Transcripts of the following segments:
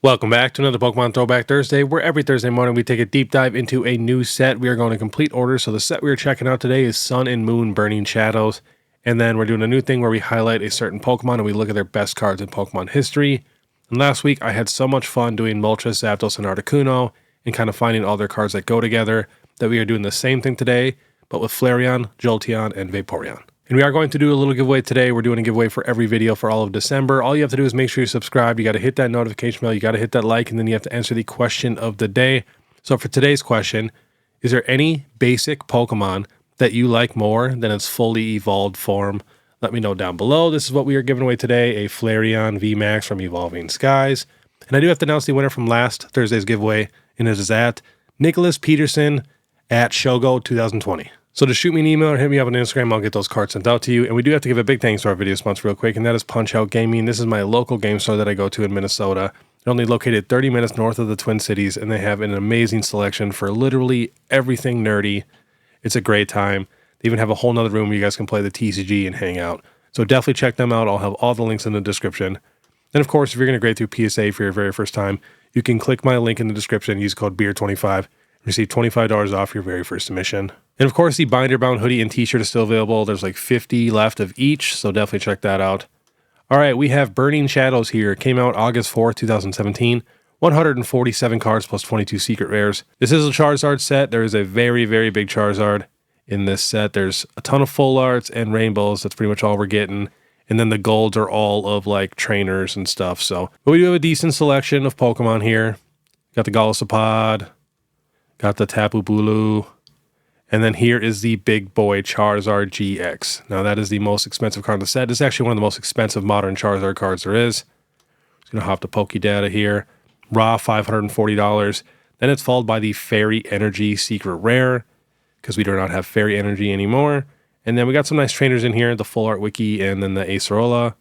Welcome back to another Pokemon Throwback Thursday, where every Thursday morning we take a deep dive into a new set. We are going in complete order, so the set we are checking out today is Sun and Moon Burning Shadows, and then we're doing a new thing where we highlight a certain Pokemon and we look at their best cards in Pokemon history. And last week I had so much fun doing Moltres, Zapdos, and Articuno, and kind of finding all their cards that go together, that we are doing the same thing today, but with FLAREON, JOLTEON, and VAPOREON. And we are going to do a little giveaway today. We're doing a giveaway for every video for all of December. All you have to do is make sure you subscribe. You got to hit that notification bell. You got to hit that like, and then you have to answer the question of the day. So for today's question, is there any basic Pokemon that you like more than its fully evolved form? Let me know down below. This is what we are giving away today, a FLAREON VMAX from Evolving Skies. And I do have to announce the winner from last Thursday's giveaway, and it is at Nicholas Peterson at Shogo 2020. So to shoot me an email or hit me up on Instagram, I'll get those cards sent out to you. And we do have to give a big thanks to our video sponsor real quick, and that is Punch Out Gaming. This is my local game store that I go to in Minnesota. They're only located 30 minutes north of the Twin Cities, and they have an amazing selection for literally everything nerdy. It's a great time. They even have a whole nother room where you guys can play the TCG and hang out. So definitely check them out. I'll have all the links in the description. And of course, if you're going to grade through PSA for your very first time, you can click my link in the description, use code BEER25, receive $25 off your very first submission. And of course, the binder bound hoodie and t-shirt is still available. There's like 50 left of each, so definitely check that out. All right, we have Burning Shadows here. It came out August 4th, 2017. 147 cards plus 22 secret rares. This is a Charizard set. There is a very, very big Charizard in this set. There's a ton of full arts and rainbows. That's pretty much all we're getting. And then the golds are all of like trainers and stuff. So, but we do have a decent selection of Pokemon here. Got the Golisopod. Got the Tapu Bulu. And then here is the big boy Charizard GX. Now that is the most expensive card in the set. It's actually one of the most expensive modern Charizard cards there is. Just going to hop to Pokédata here. Raw, $540. Then it's followed by the Fairy Energy Secret Rare, because we do not have Fairy Energy anymore. And then we got some nice trainers in here, the Full Art Wiki and then the Acerola.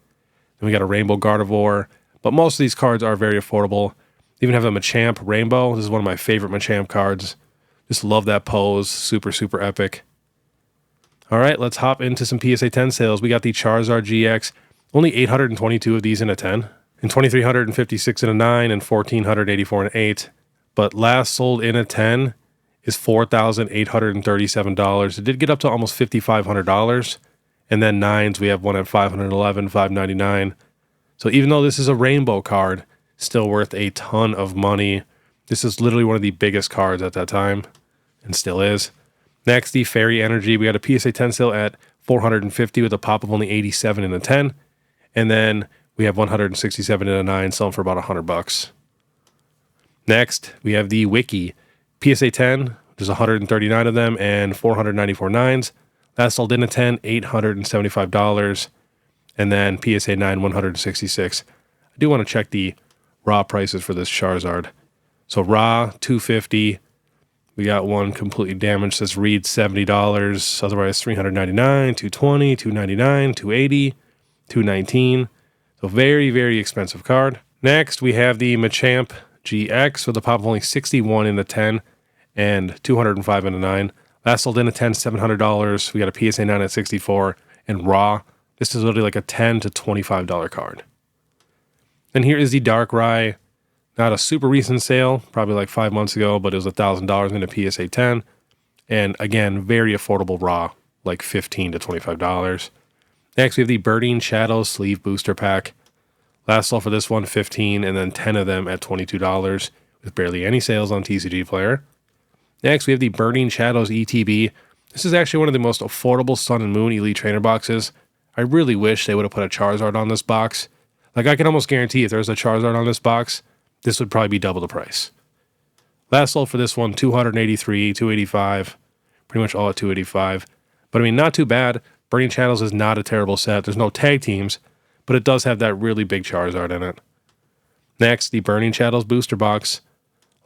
Then we got a Rainbow Gardevoir. But most of these cards are very affordable. They even have a Machamp Rainbow. This is one of my favorite Machamp cards. Just love that pose. Super, super epic. All right, let's hop into some PSA 10 sales. We got the Charizard GX. Only 822 of these in a 10. And 2,356 in a 9. And 1,484 in an 8. But last sold in a 10 is $4,837. It did get up to almost $5,500. And then 9s, we have one at $511, $599. So even though this is a rainbow card, still worth a ton of money. This is literally one of the biggest cards at that time, and still is. Next, the Fairy Energy. We got a PSA 10 sale at $450 with a pop of only 87 in a 10. And then we have 167 in a 9, selling for about $100. Next, we have the Wiki. PSA 10, there's 139 of them, and 494 9s. That sold in a 10, $875. And then PSA 9, 166. I do want to check the raw prices for this Charizard. So raw, $250. We got one completely damaged. Says read $70. Otherwise, $399, $220, $299, $280, $219. So very, very expensive card. Next, we have the Machamp GX with a pop of only 61 in the 10 and 205 in the 9. That sold in a 10, $700. We got a PSA 9 at 64. And raw, this is literally like a $10 to $25 card. And here is the Darkrai. Not a super recent sale, probably like 5 months ago, but it was $1,000 in a PSA 10. And again, very affordable raw, like $15 to $25. Next, we have the Burning Shadows Sleeve Booster Pack. Last sold for this one, $15, and then 10 of them at $22, with barely any sales on TCG Player. Next, we have the Burning Shadows ETB. This is actually one of the most affordable Sun and Moon Elite Trainer boxes. I really wish they would have put a Charizard on this box. Like, I can almost guarantee if there was a Charizard on this box, this would probably be double the price. Last sold for this one, $283, $285, pretty much all at $285. But I mean, not too bad. Burning Shadows is not a terrible set. There's no tag teams, but it does have that really big Charizard in it. Next, the Burning Shadows booster box.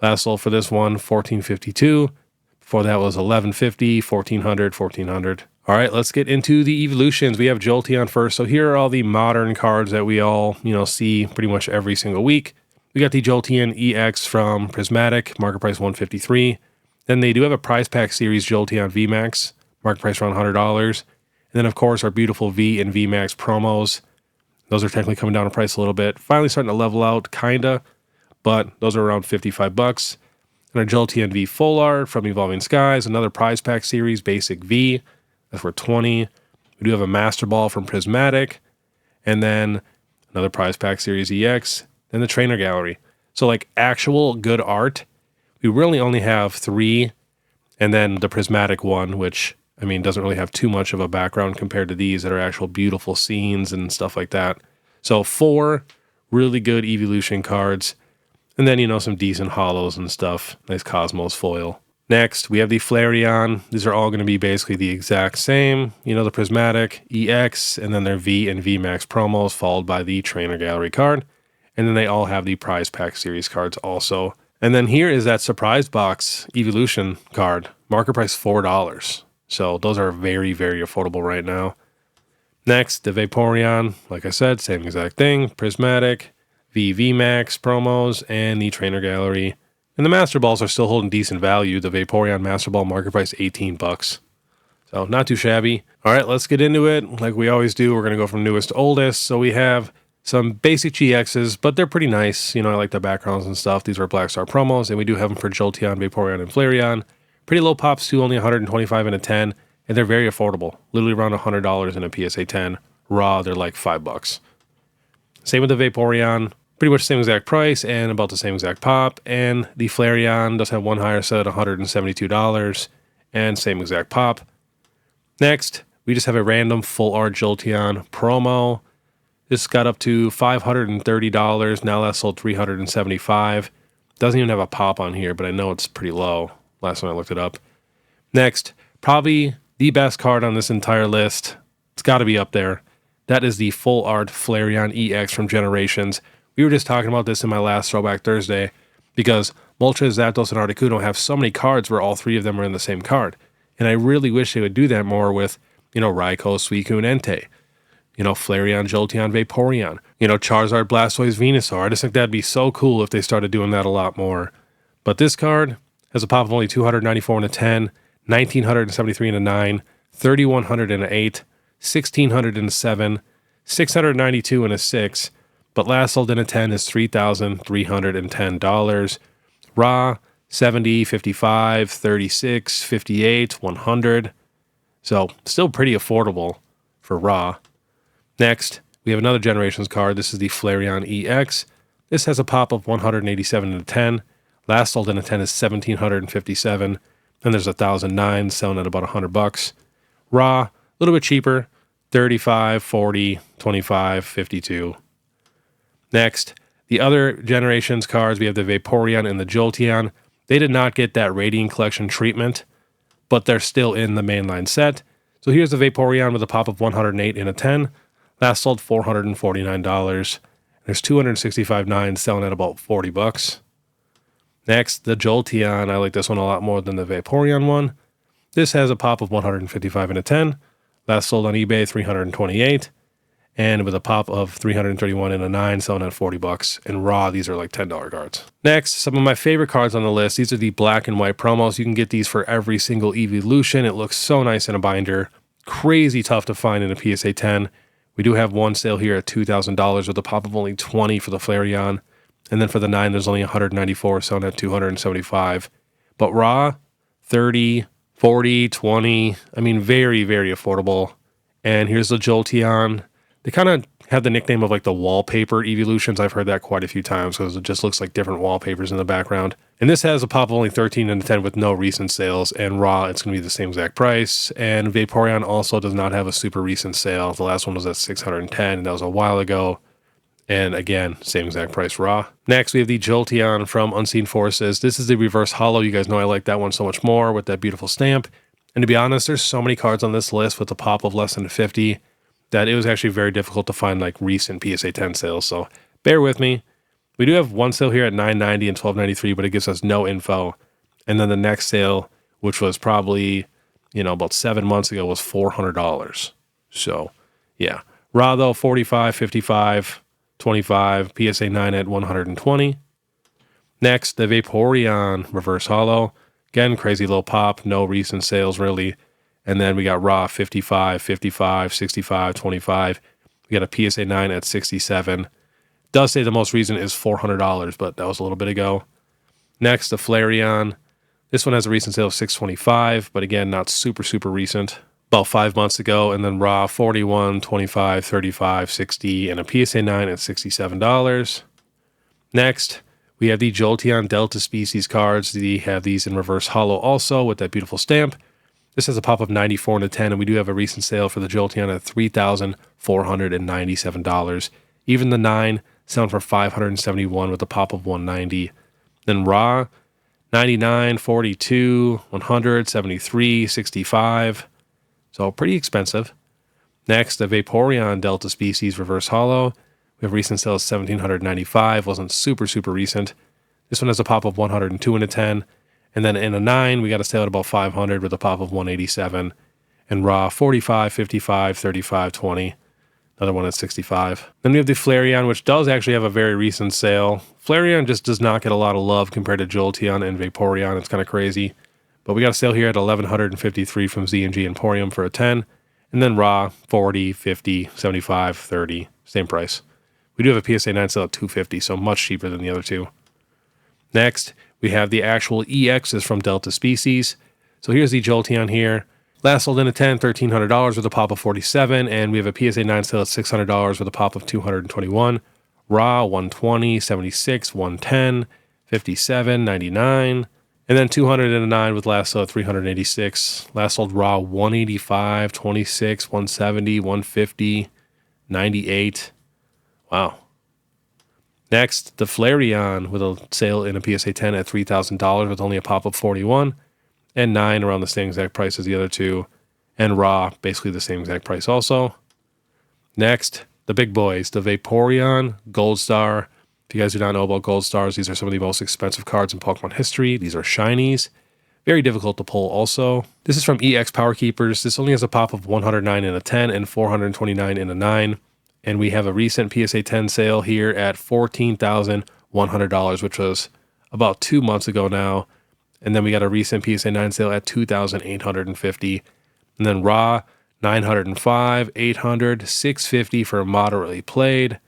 Last sold for this one, $1,452. Before that was $1,150, $1,400, $1,400. All right, let's get into the evolutions. We have Jolteon first. So here are all the modern cards that we all, see pretty much every single week. We got the Jolteon EX from Prismatic, market price $153. Then they do have a prize pack series Jolteon VMAX, market price around $100. And then, of course, our beautiful V and VMAX promos. Those are technically coming down in price a little bit. Finally starting to level out, kinda. but those are around 55 bucks. And our JOLTEON V Full Art from Evolving Skies, another prize pack series, Basic V, that's for 20. We do have a Master Ball from Prismatic, and then another prize pack series EX, then the Trainer Gallery. So like actual good art, we really only have 3, and then the Prismatic one, which, I mean, doesn't really have too much of a background compared to these that are actual beautiful scenes and stuff like that. So 4 really good Eeveelution cards, and then, you know, some decent holos and stuff. Nice Cosmos foil. Next, we have the FLAREON. These are all going to be basically the exact same. You know, the Prismatic, EX, and then their V and VMAX promos, followed by the Trainer Gallery card. And then they all have the Prize Pack Series cards also. And then here is that Surprise Box Eeveelution card. Market price $4. So those are very, very affordable right now. Next, the VAPOREON. Like I said, same exact thing. Prismatic, VMAX promos, and the Trainer Gallery. And the Master Balls are still holding decent value. The VAPOREON Master Ball market price $18. So not too shabby. All right, let's get into it. Like we always do, we're going to go from newest to oldest. So we have some basic GXs, but they're pretty nice. You know, I like the backgrounds and stuff. These are Black Star promos, and we do have them for JOLTEON, VAPOREON, and FLAREON. Pretty low pops too, only 125 and a 10, and they're very affordable. Literally around $100 in a PSA 10. Raw, they're like $5. Same with the VAPOREON. Pretty much same exact price and about the same exact pop. And the FLAREON does have one higher set at $172 and same exact pop. Next, we just have a random full art JOLTEON promo. This got up to $530. Now that's sold $375. Doesn't even have a pop on here, but I know it's pretty low. Last time I looked it up. Next, probably the best card on this entire list. It's got to be up there. That is the full art FLAREON EX from Generations. We were just talking about this in my last Throwback Thursday because Moltres, Zapdos, and Articuno have so many cards where all 3 of them are in the same card. And I really wish they would do that more with, you know, Raikou, Suicune, Entei. You know, FLAREON, JOLTEON, VAPOREON. You know, Charizard, Blastoise, Venusaur. I just think that'd be so cool if they started doing that a lot more. But this card has a pop of only 294 and a 10, 1973 and a 9, 3100 and a 8, 1600 and a 7, 692 and a 6. But last sold in a 10 is $3,310. Raw, 70, 55, 36, 58, 100. So still pretty affordable for raw. Next, we have another Generations card. This is the FLAREON EX. This has a pop of 187 and a 10. Last sold in a 10 is 1757. And there's 1,009 selling at about $100. Raw, a little bit cheaper. 35, 40, 25, 52. Next, the other Generations cards, we have the VAPOREON and the JOLTEON. They did not get that Radiant Collection treatment, but they're still in the mainline set. So here's the VAPOREON with a pop of 108 and a 10. Last sold $449. There's 265 nines selling at about $40. Next, the JOLTEON. I like this one a lot more than the VAPOREON one. This has a pop of 155 and a 10. Last sold on eBay $328. And with a pop of 331 and a 9, selling at $40. And raw, these are like $10 cards. Next, some of my favorite cards on the list. These are the black and white promos. You can get these for every single Eeveelution. It looks so nice in a binder. Crazy tough to find in a PSA 10. We do have one sale here at $2,000 with a pop of only 20 for the FLAREON. And then for the 9, there's only 194, selling at $275. But raw, 30, 40, 20. I mean, very, very affordable. And here's the JOLTEON. They kind of have the nickname of like the wallpaper Eeveelutions. I've heard that quite a few times because it just looks like different wallpapers in the background. And this has a pop of only 13 and a 10 with no recent sales. And raw, it's going to be the same exact price. And VAPOREON also does not have a super recent sale. The last one was at 610, and that was a while ago. And again, same exact price raw. Next, we have the JOLTEON from Unseen Forces. This is the reverse holo. You guys know I like that one so much more with that beautiful stamp. And to be honest, there's so many cards on this list with a pop of less than 50 that it was actually very difficult to find like recent PSA 10 sales. So bear with me. We do have one sale here at $9.90 and $12.93, but it gives us no info. And then the next sale, which was probably, you know, about 7 months ago, was $400. So yeah, raw though, 45, 55, 25, PSA 9 at 120. Next, the VAPOREON reverse holo. Again, crazy low pop, no recent sales really. And then we got raw 55, 55, 65, 25. We got a PSA 9 at 67. Does say the most recent is $400, but that was a little bit ago. Next, the FLAREON. This one has a recent sale of $625, but again, not super, super recent. About 5 months ago, and then raw 41, 25, 35, 60, and a PSA 9 at $67. Next, we have the JOLTEON Delta Species cards. We have these in reverse holo also with that beautiful stamp. This has a pop of 94 and a 10, and we do have a recent sale for the JOLTEON at $3,497. Even the 9 selling for $571 with a pop of 190. Then raw 99, 42, 100, 73, 65. So pretty expensive. Next, the VAPOREON Delta Species reverse holo. We have recent sale of $1,795. Wasn't super, super recent. This one has a pop of 102 and a 10. And then in a 9, we got a sale at about 500 with a pop of 187. And raw 45, 55, 35, 20. Another one at 65. Then we have the FLAREON, which does actually have a very recent sale. FLAREON just does not get a lot of love compared to JOLTEON and VAPOREON. It's kind of crazy. But we got a sale here at $1,153 from Z&G Emporium for a 10. And then raw 40, 50, 75, 30. Same price. We do have a PSA 9 sale at $250, so much cheaper than the other two. Next, we have the actual EXs from Delta Species. So here's the JOLTEON here. Last sold in a 10, $1,300 with a pop of 47, and we have a PSA 9 sale at $600 with a pop of 221. Raw 120, 76, 110, 57, 99, and then 209 with last sale at 386. Last sold raw 185, 26, 170, 150, 98. Wow. Next, the FLAREON with a sale in a PSA 10 at $3,000 with only a pop of 41. And 9 around the same exact price as the other two. And raw, basically the same exact price also. Next, the big boys, the VAPOREON Gold Star. If you guys do not know about Gold Stars, these are some of the most expensive cards in Pokemon history. These are shinies. Very difficult to pull also. This is from EX Power Keepers. This only has a pop of 109 in a 10 and 429 in a 9. And we have a recent PSA 10 sale here at $14,100, which was about 2 months ago now. And then we got a recent PSA 9 sale at $2,850. And then raw, 905, 800, 650 for moderately played.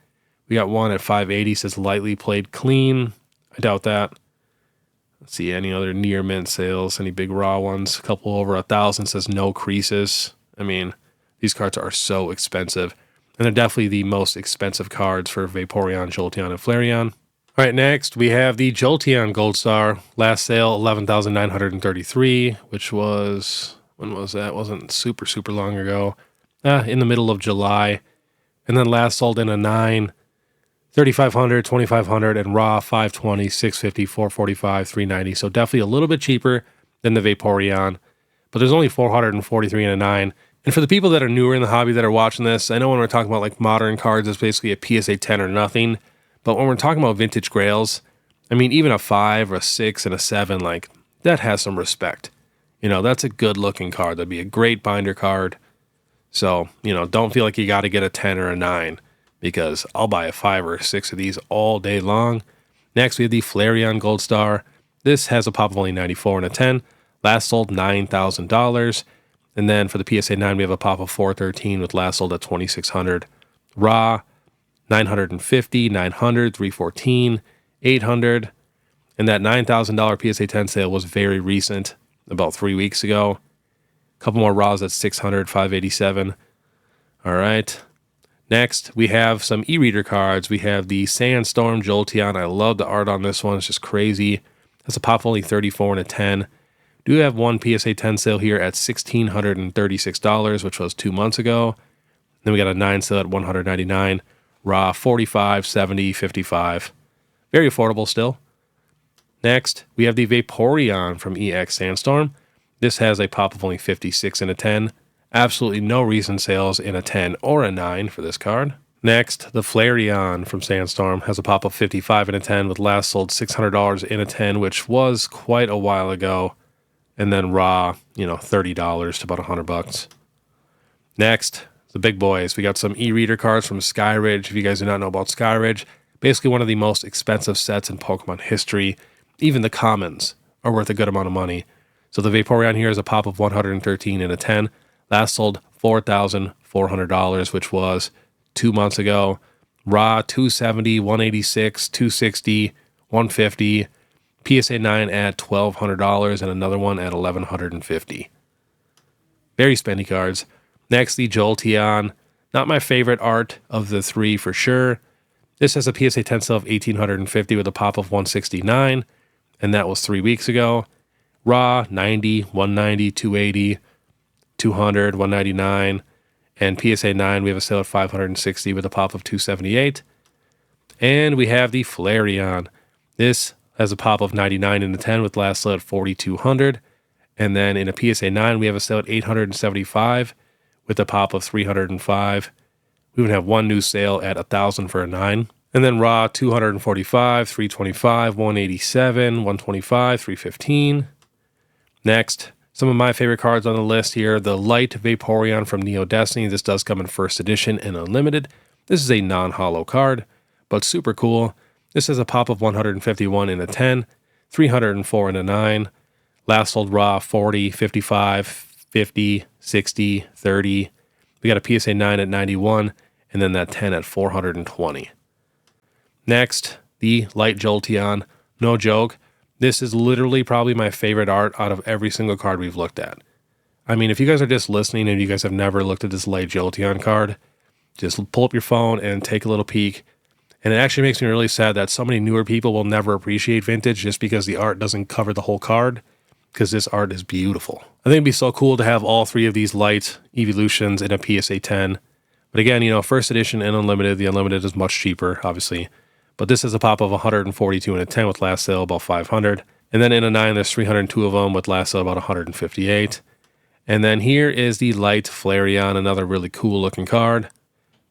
We got one at 580, says lightly played clean. I doubt that. Let's see any other near mint sales, any big raw ones. A couple over 1,000 says no creases. I mean, these cards are so expensive. And they're definitely the most expensive cards for VAPOREON, JOLTEON, and FLAREON. All right, next we have the JOLTEON Gold Star. Last sale, $11,933, which was, when was that? Wasn't super, super long ago. In the middle of July. And then last sold in a 9, 3,500, 2,500, and raw 520, 650, 445, 390. So definitely a little bit cheaper than the VAPOREON. But there's only 443 in a 9. And for the people that are newer in the hobby that are watching this, I know when we're talking about like modern cards, it's basically a PSA 10 or nothing. But when we're talking about vintage grails, I mean, even a 5 or a 6 and a 7, like, that has some respect. You know, that's a good looking card. That'd be a great binder card. So, you know, don't feel like you got to get a 10 or a 9, because I'll buy a 5 or a 6 of these all day long. Next, we have the FLAREON Gold Star. This has a pop of only 94 and a 10. Last sold $9,000. And then for the PSA 9, we have a pop of 413 with last sold at 2,600. Raw, 950, 900, 314, 800. And that $9,000 PSA 10 sale was very recent, about 3 weeks ago. A couple more raws at 600, 587. All right. Next, we have some e-reader cards. We have the Sandstorm JOLTEON. I love the art on this one. It's just crazy. That's a pop of only 34 and a 10. Do have one PSA 10 sale here at $1,636, which was 2 months ago. Then we got a 9 sale at $199. Raw 45, 70, 55. Very affordable still. Next, we have the VAPOREON from EX Sandstorm. This has a pop of only 56 and a 10. Absolutely no recent sales in a 10 or a 9 for this card. Next, the FLAREON from Sandstorm has a pop of 55 and a 10 with last sold $600 in a 10, which was quite a while ago. And then raw, you know, $30 to about $100. Next, the big boys. We got some e-reader cards from Skyridge. If you guys do not know about Skyridge, basically one of the most expensive sets in Pokemon history. Even the commons are worth a good amount of money. So the VAPOREON here is a pop of 113 and a 10. Last sold $4,400, which was 2 months ago. Raw 270, 186, 260, 150. PSA 9 at $1,200 and another one at $1,150. Very spendy cards. Next, the Jolteon. Not my favorite art of the three for sure. This has a PSA 10 sale of $1,850 with a pop of 169, and that was 3 weeks ago. Raw 90, 190, 280, 200, 199, and PSA 9 we have a sale at $560 with a pop of 278. And we have the FLAREON. This has a pop of 99 in the 10 with last sale at 4,200. And then in a PSA 9, we have a sale at 875 with a pop of 305. We would have one new sale at 1,000 for a 9. And then raw 245, 325, 187, 125, 315. Next, some of my favorite cards on the list here. The Light Vaporeon from Neo Destiny. This does come in first edition and unlimited. This is a non-holo card, but super cool. This has a pop of 151 in a 10, 304 in a 9. Last sold raw 40, 55, 50, 60, 30. We got a PSA 9 at 91, and then that 10 at 420. Next, the Light Jolteon. No joke, this is literally probably my favorite art out of every single card we've looked at. I mean, if you guys are just listening and you guys have never looked at this Light Jolteon card, just pull up your phone and take a little peek. And it actually makes me really sad that so many newer people will never appreciate vintage just because the art doesn't cover the whole card, because this art is beautiful. I think it'd be so cool to have all three of these Light Eeveelutions in a PSA 10. But again, first edition and unlimited. The unlimited is much cheaper, obviously. But this is a pop of 142 in a 10 with last sale about 500. And then in a 9, there's 302 of them with last sale about 158. And then here is the Light FLAREON, another really cool looking card.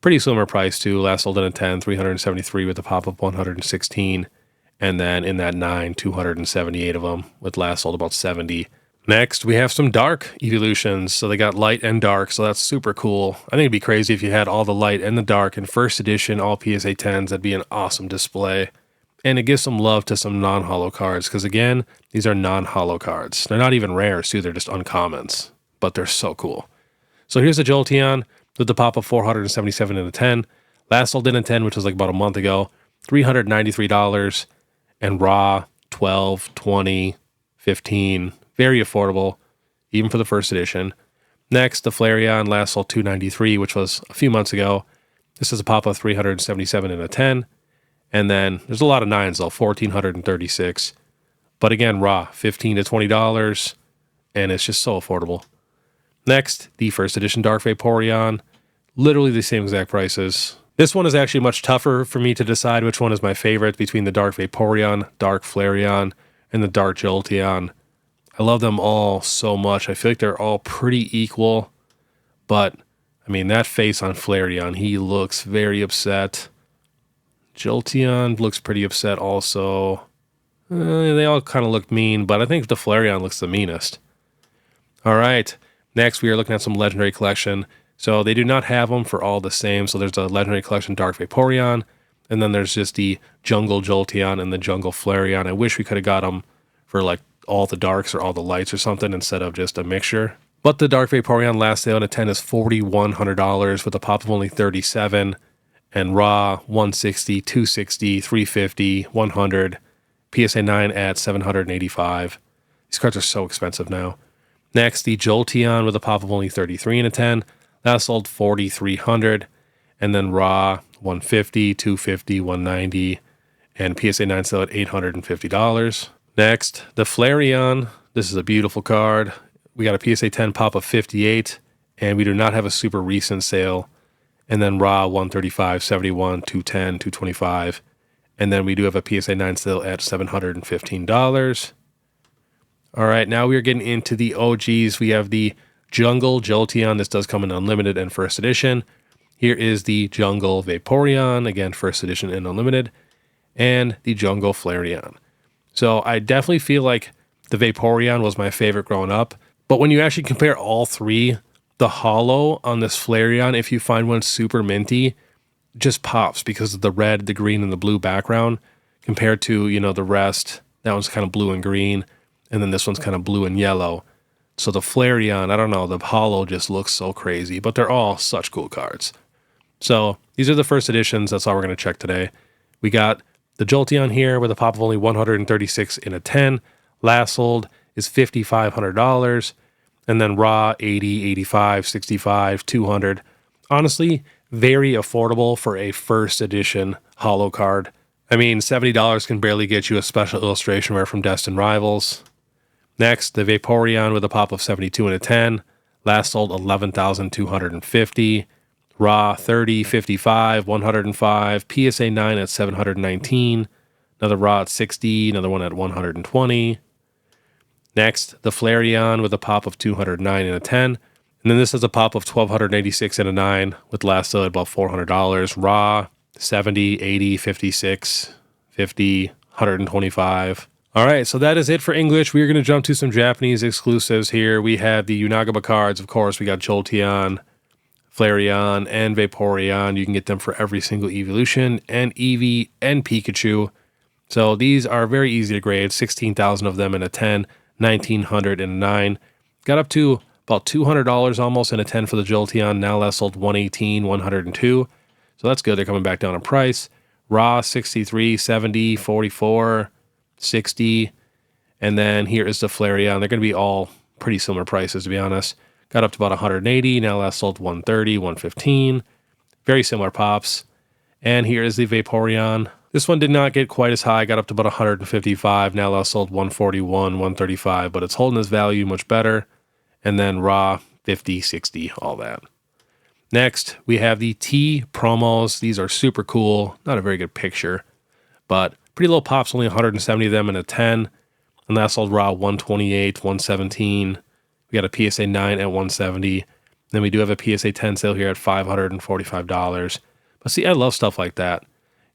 Pretty similar price too. Last sold in a 10, 373 with a pop of 116. And then in that 9, 278 of them with last sold about 70. Next, we have some dark Eeveelutions. So they got light and dark, so that's super cool. I think it'd be crazy if you had all the light and the dark in first edition, all PSA 10s. That'd be an awesome display. And it gives some love to some non-holo cards, because again, these are non-holo cards. They're not even rares too, they're just uncommons. But they're so cool. So here's the Jolteon with the pop of 477 in a 10. Last sold in a 10, which was like about a month ago, $393. And raw, 12, 20, 15, very affordable, even for the first edition. Next, the FLAREON last sold $293, which was a few months ago. This is a pop of 377 in a 10. And then there's a lot of 9s though, 1,436. But again, raw, $15 to $20, and it's just so affordable. Next, the first edition Dark Vaporeon, literally the same exact prices. This one is actually much tougher for me to decide which one is my favorite between the Dark Vaporeon, Dark FLAREON, and the Dark Jolteon. I love them all so much. I feel like they're all pretty equal. But, I mean, that face on FLAREON, he looks very upset. Jolteon looks pretty upset also. They all kind of look mean, but I think the FLAREON looks the meanest. All right, next we are looking at some Legendary Collection. So they do not have them for all the same. So there's a Legendary Collection Dark Vaporeon, and then there's just the Jungle Jolteon and the Jungle FLAREON. I wish we could have got them for like all the darks or all the lights or something instead of just a mixture. But the Dark Vaporeon last sale in a 10 is $4,100 with a pop of only 37, and raw 160, 260, 350, 100, PSA 9 at 785. These cards are so expensive now. Next, the Jolteon with a pop of only 33 in a 10. That sold 4,300, and then raw 150, 250, 190, and PSA 9 sale at $850. Next, the FLAREON. This is a beautiful card. We got a PSA 10 pop of 58, and we do not have a super recent sale. And then raw 135, 71, 210, 225, and then we do have a PSA 9 sale at $715. All right, now we are getting into the OGs. We have the Jungle Jolteon. This does come in unlimited and first edition. Here is the Jungle Vaporeon, again, first edition and unlimited, and the Jungle FLAREON. So I definitely feel like the Vaporeon was my favorite growing up, but when you actually compare all three, the holo on this FLAREON, if you find one super minty, just pops because of the red, the green, and the blue background compared to, the rest. That one's kind of blue and green, and then this one's kind of blue and yellow. So the FLAREON, I don't know, the holo just looks so crazy, but they're all such cool cards. So these are the first editions. That's all we're going to check today. We got the JOLTEON here with a pop of only 136 in a 10. Last sold is $5,500. And then raw, 80, 85, 65, 200. Honestly, very affordable for a first edition holo card. I mean, $70 can barely get you a special illustration rare from Destined Rivals. Next, the VAPOREON with a pop of 72 in a 10. Last sold 11,250. Raw, 30, 55, 105. PSA 9 at 719. Another raw at 60. Another one at 120. Next, the FLAREON with a pop of 209 in a 10. And then this has a pop of 1,286 in a 9 with last sold at about $400. Raw, 70, 80, 56, 50, 125. All right, so that is it for English. We are going to jump to some Japanese exclusives here. We have the Unagaba cards. Of course, we got JOLTEON, FLAREON, and VAPOREON. You can get them for every single Eeveelution, and Eevee, and Pikachu. So these are very easy to grade. 16,000 of them in a 10, 1,900 in a 9. Got up to about $200 almost in a 10 for the JOLTEON. Now last sold 118, 102. So that's good. They're coming back down in price. Raw, 63, 70, 44, 60. And then here is the FLAREON. They're going to be all pretty similar prices, to be honest. Got up to about 180. Now last sold 130, 115. Very similar pops. And here is the VAPOREON. This one did not get quite as high. Got up to about 155. Now last sold 141, 135. But it's holding its value much better. And then raw, 50, 60, all that. Next, we have the T promos. These are super cool. Not a very good picture, but pretty low pops, only 170 of them in a 10. And last sold raw, 128, 117. We got a PSA 9 at 170. Then we do have a PSA 10 sale here at $545. But see, I love stuff like that.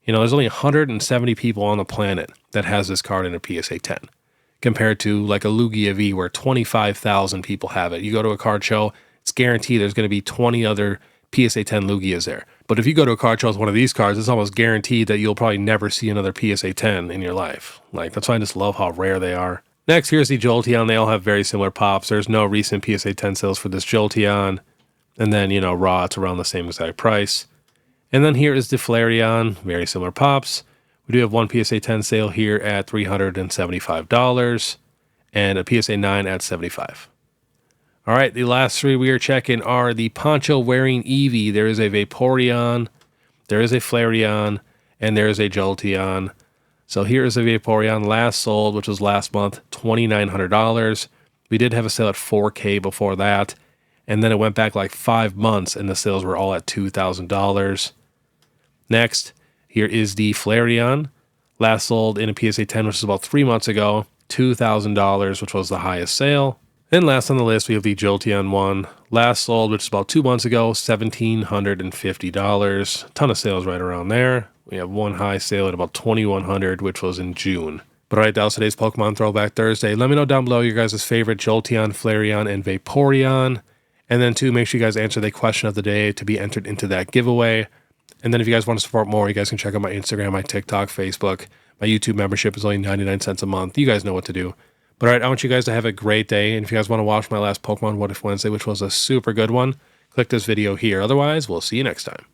You know, there's only 170 people on the planet that has this card in a PSA 10. Compared to like a Lugia V where 25,000 people have it. You go to a card show, it's guaranteed there's going to be 20 other PSA 10 Lugias there. But if you go to a card show with one of these cards, it's almost guaranteed that you'll probably never see another PSA 10 in your life. Like, that's why I just love how rare they are. Next, here's the JOLTEON. They all have very similar pops. There's no recent PSA 10 sales for this JOLTEON. And then, you know, raw, it's around the same exact price. And then here is the FLAREON. Very similar pops. We do have one PSA 10 sale here at $375 and a PSA 9 at $75. All right, the last three we are checking are the Poncho wearing Eevee. There is a VAPOREON, there is a FLAREON, and there is a JOLTEON. So here is a VAPOREON last sold, which was last month, $2,900. We did have a sale at $4K before that, and then it went back like 5 months, and the sales were all at $2,000. Next, here is the FLAREON, last sold in a PSA 10, which is about 3 months ago, $2,000, which was the highest sale. And last on the list, we have the JOLTEON one, last sold, which is about 2 months ago, $1,750. Ton of sales right around there. We have one high sale at about $2,100, which was in June. But all right, that was today's Pokemon Throwback Thursday. Let me know down below your guys' favorite JOLTEON, FLAREON, and VAPOREON. And then, too, make sure you guys answer the question of the day to be entered into that giveaway. And then if you guys want to support more, you guys can check out my Instagram, my TikTok, Facebook. My YouTube membership is only 99 cents a month. You guys know what to do. But all right, I want you guys to have a great day. And if you guys want to watch my last Pokemon What If Wednesday, which was a super good one, click this video here. Otherwise, we'll see you next time.